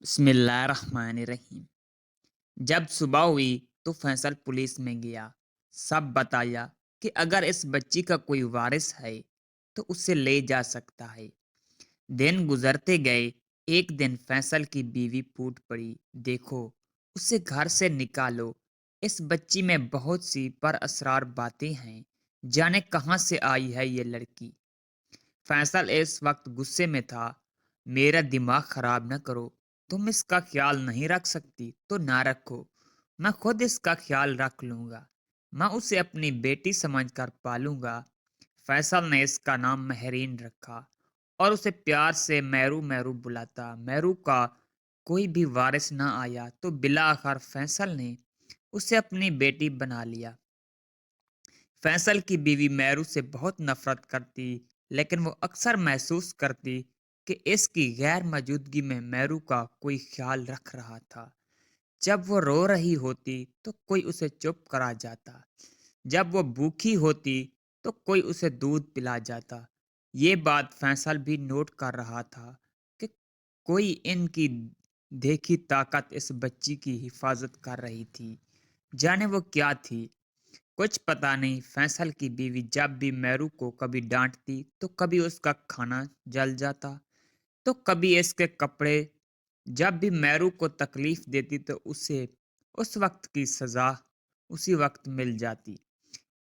बिस्मिल्लाहिर्रहमानिर्रहीम। जब सुबह हुई तो फैसल पुलिस में गया। सब बताया कि अगर इस बच्ची का कोई वारिस है तो उसे ले जा सकता है। दिन गुजरते गए। एक दिन फैसल की बीवी फूट पड़ी, देखो, उसे घर से निकालो। इस बच्ची में बहुत सी पर असरार बातें हैं। जाने कहाँ से आई है ये लड़की। फैसल इस वक्त गुस्से में था। मेरा दिमाग खराब न करो। तुम इसका ख्याल नहीं रख सकती तो ना रखो। मैं खुद इसका ख्याल रख लूंगा। मैं उसे अपनी बेटी समझकर पालूंगा। फैसल ने इसका नाम महरीन रखा और उसे प्यार से मैरू मैरू बुलाता। मैरू का कोई भी वारिस ना आया तो बिला आखिर फैसल ने उसे अपनी बेटी बना लिया। फैसल की बीवी मैरू से बहुत नफरत करती, लेकिन वो अक्सर महसूस करती कि इसकी गैर मौजूदगी में मैरू का कोई ख्याल रख रहा था। जब वो रो रही होती तो कोई उसे चुप करा जाता। जब वो भूखी होती तो कोई उसे दूध पिला जाता। ये बात फैसल भी नोट कर रहा था कि कोई इनकी देखी ताकत इस बच्ची की हिफाजत कर रही थी। जाने वो क्या थी। कुछ पता नहीं। फैसल की बीवी जब भी मैरू को कभी डांटती तो कभी उसका खाना जल जाता तो कभी इसके कपड़े। जब भी मैरू को तकलीफ देती तो उसे उस वक्त की सजा उसी वक्त मिल जाती।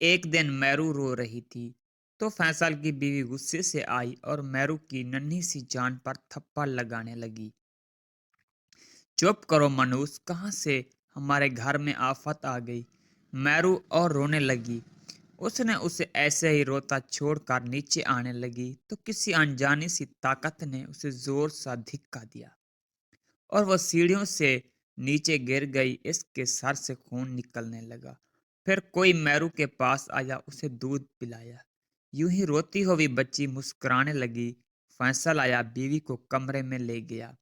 एक दिन मैरू रो रही थी तो फैसल की बीवी गुस्से से आई और मैरू की नन्ही सी जान पर थप्पड़ लगाने लगी। चुप करो मनूस, कहाँ से हमारे घर में आफत आ गई। मैरू और रोने लगी। उसने उसे ऐसे ही रोता छोड़कर नीचे आने लगी तो किसी अनजानी सी ताकत ने उसे जोर सा धक्का दिया और वह सीढ़ियों से नीचे गिर गई। इसके सर से खून निकलने लगा। फिर कोई मैरू के पास आया, उसे दूध पिलाया। यूं ही रोती हुई बच्ची मुस्कुराने लगी। फैसल आया, बीवी को कमरे में ले गया,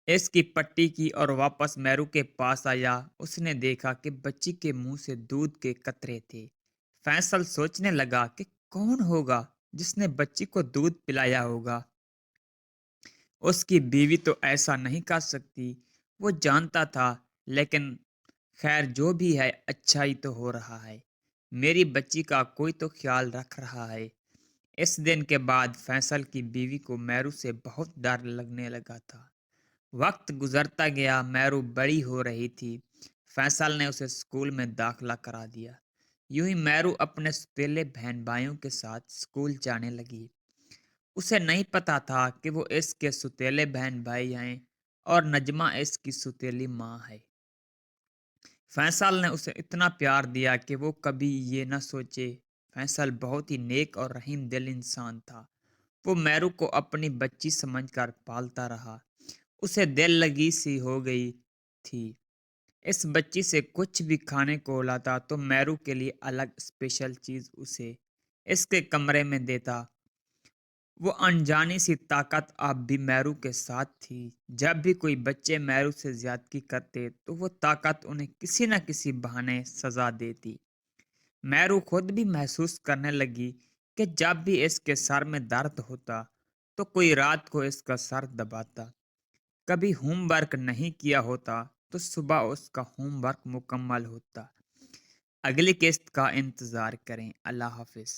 इसकी पट्टी की और वापस मैरू के पास आया। उसने देखा कि बच्ची के मुंह से दूध के कतरे थे। फैसल सोचने लगा कि कौन होगा जिसने बच्ची को दूध पिलाया होगा। उसकी बीवी तो ऐसा नहीं कर सकती। वो जानता था, लेकिन खैर जो भी है अच्छा ही तो हो रहा है। मेरी बच्ची का कोई तो ख्याल रख रहा है। इस दिन के बाद फैसल की बीवी को मैरू से बहुत डर लगने लगा था। वक्त गुजरता गया, मैरू बड़ी हो रही थी। फैसल ने उसे स्कूल में दाखिला करा दिया। यूं ही मैरू अपने सौतेले बहन भाइयों के साथ स्कूल जाने लगी। उसे नहीं पता था कि वो इसके सौतेले बहन भाई हैं और नजमा इसकी सौतेली माँ है। फैसल ने उसे इतना प्यार दिया कि वो कभी ये न सोचे। फैसल बहुत ही नेक और रहीम दिल इंसान था। वो मैरू को अपनी बच्ची समझकर पालता रहा। उसे दिल लगी सी हो गई थी। इस बच्ची से कुछ भी खाने को लाता तो मैरू के लिए अलग स्पेशल चीज उसे इसके कमरे में देता। वो अनजानी सी ताकत अब भी मैरू के साथ थी। जब भी कोई बच्चे मैरू से ज्यादती करते तो वो ताकत उन्हें किसी न किसी बहाने सजा देती। मैरू खुद भी महसूस करने लगी कि जब भी इसके सर में दर्द होता तो कोई रात को इसका सर दबाता। कभी होमवर्क नहीं किया होता तो सुबह उसका होमवर्क मुकम्मल होता। अगली किस्त का इंतज़ार करें। अल्लाह हाफिज़।